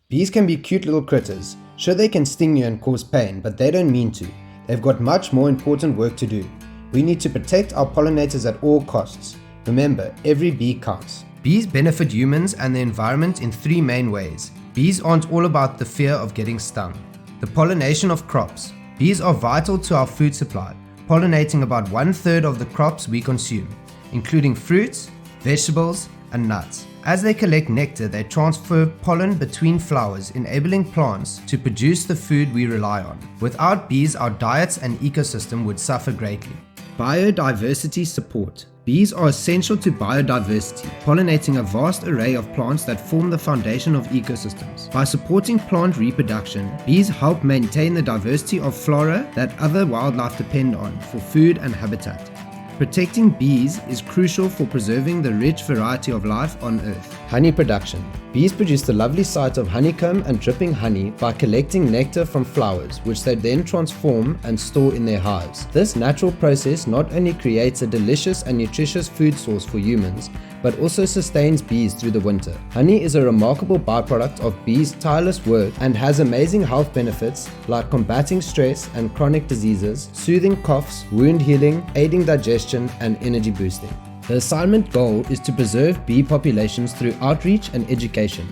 Bees can be cute little critters. Sure, they can sting you and cause pain, but they don't mean to. They've got much more important work to do. We need to protect our pollinators at all costs. Remember, every bee counts. Bees benefit humans and the environment in three main ways. Bees aren't all about the fear of getting stung. The pollination of crops. Bees are vital to our food supply, pollinating about 1/3 of the crops we consume, including fruits, vegetables, and nuts. As they collect nectar, they transfer pollen between flowers, enabling plants to produce the food we rely on. Without bees, our diets and ecosystem would suffer greatly. Biodiversity support. Bees are essential to biodiversity, pollinating a vast array of plants that form the foundation of ecosystems. By supporting plant reproduction, bees help maintain the diversity of flora that other wildlife depend on for food and habitat. Protecting bees is crucial for preserving the rich variety of life on Earth. Honey production. Bees produce the lovely sight of honeycomb and dripping honey by collecting nectar from flowers, which they then transform and store in their hives. This natural process not only creates a delicious and nutritious food source for humans, but also sustains bees through the winter. Honey is a remarkable byproduct of bees' tireless work and has amazing health benefits like combating stress and chronic diseases, soothing coughs, wound healing, aiding digestion, and energy boosting. The assignment goal is to preserve bee populations through outreach and education.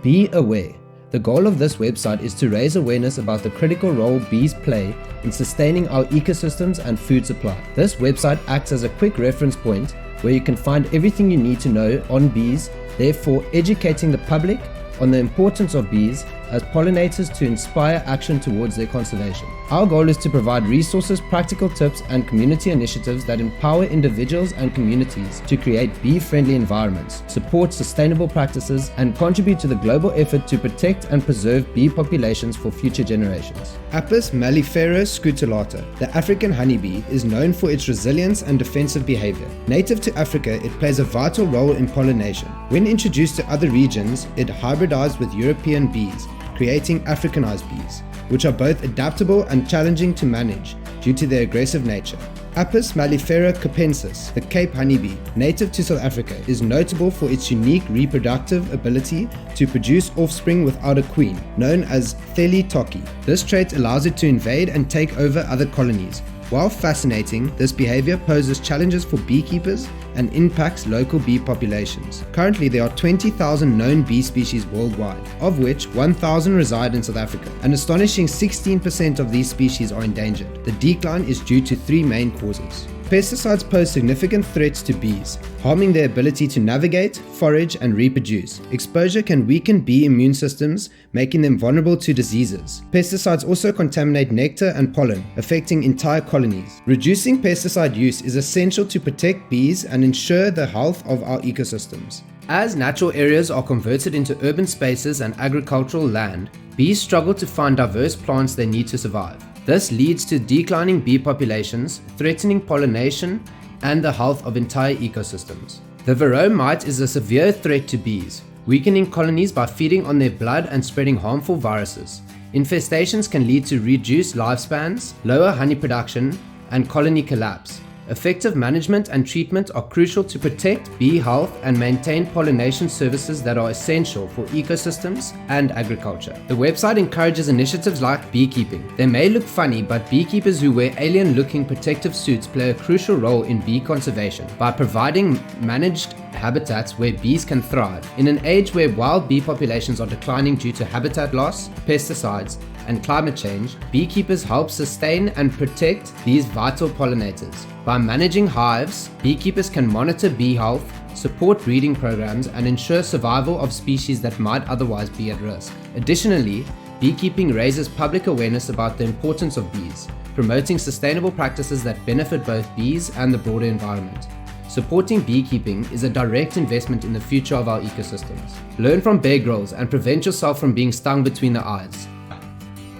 Be aware. The goal of this website is to raise awareness about the critical role bees play in sustaining our ecosystems and food supply. This website acts as a quick reference point where you can find everything you need to know on bees, therefore educating the public on the importance of bees as pollinators to inspire action towards their conservation. Our goal is to provide resources, practical tips, and community initiatives that empower individuals and communities to create bee-friendly environments, support sustainable practices, and contribute to the global effort to protect and preserve bee populations for future generations. Apis mellifera scutellata, the African honeybee, is known for its resilience and defensive behavior. Native to Africa, it plays a vital role in pollination. When introduced to other regions, it hybridized with European bees, creating Africanized bees, which are both adaptable and challenging to manage due to their aggressive nature. Apis mellifera capensis, the Cape honeybee, native to South Africa, is notable for its unique reproductive ability to produce offspring without a queen, known as thelitoky. This trait allows it to invade and take over other colonies. While fascinating, this behavior poses challenges for beekeepers and impacts local bee populations. Currently, there are 20,000 known bee species worldwide, of which 1,000 reside in South Africa. An astonishing 16% of these species are endangered. The decline is due to three main causes. Pesticides pose significant threats to bees, harming their ability to navigate, forage, and reproduce. Exposure can weaken bee immune systems, making them vulnerable to diseases. Pesticides also contaminate nectar and pollen, affecting entire colonies. Reducing pesticide use is essential to protect bees and ensure the health of our ecosystems. As natural areas are converted into urban spaces and agricultural land, bees struggle to find diverse plants they need to survive. This leads to declining bee populations, threatening pollination and the health of entire ecosystems. The Varroa mite is a severe threat to bees, weakening colonies by feeding on their blood and spreading harmful viruses. Infestations can lead to reduced lifespans, lower honey production, and colony collapse. Effective management and treatment are crucial to protect bee health and maintain pollination services that are essential for ecosystems and agriculture. The website encourages initiatives like beekeeping. They may look funny, but beekeepers who wear alien-looking protective suits play a crucial role in bee conservation by providing managed habitats where bees can thrive. In an age where wild bee populations are declining due to habitat loss, pesticides, and climate change, beekeepers help sustain and protect these vital pollinators. By managing hives, beekeepers can monitor bee health, support breeding programs, and ensure survival of species that might otherwise be at risk. Additionally, beekeeping raises public awareness about the importance of bees, promoting sustainable practices that benefit both bees and the broader environment. Supporting beekeeping is a direct investment in the future of our ecosystems. Learn from Bear Grylls and prevent yourself from being stung between the eyes.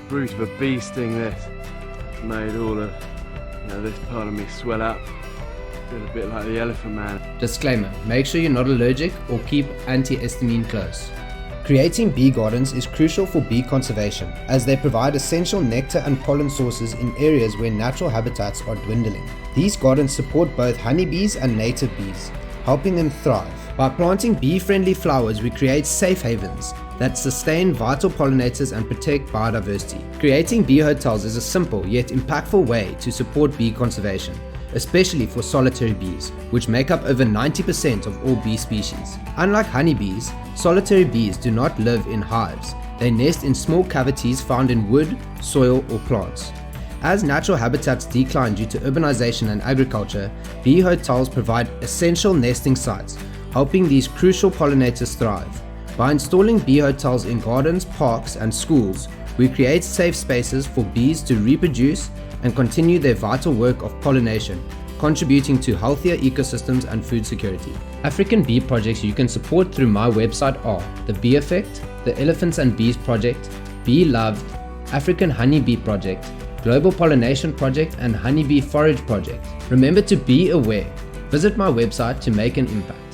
Brute of a bee sting this. Made all of this part of me swell up. Feel a bit like the Elephant Man. Disclaimer, make sure you're not allergic or keep antihistamine close. Creating bee gardens is crucial for bee conservation, as they provide essential nectar and pollen sources in areas where natural habitats are dwindling. These gardens support both honeybees and native bees, helping them thrive. By planting bee-friendly flowers, we create safe havens, that sustain vital pollinators and protect biodiversity. Creating bee hotels is a simple yet impactful way to support bee conservation, especially for solitary bees, which make up over 90% of all bee species. Unlike honeybees, solitary bees do not live in hives. They nest in small cavities found in wood, soil, or plants. As natural habitats decline due to urbanization and agriculture, bee hotels provide essential nesting sites, helping these crucial pollinators thrive. By installing bee hotels in gardens, parks, and schools, we create safe spaces for bees to reproduce and continue their vital work of pollination, contributing to healthier ecosystems and food security. African bee projects you can support through my website are the Bee Effect, the Elephants and Bees Project, Bee Loved, African Honeybee Project, Global Pollination Project, and Honeybee Forage Project. Remember to be aware. Visit my website to make an impact.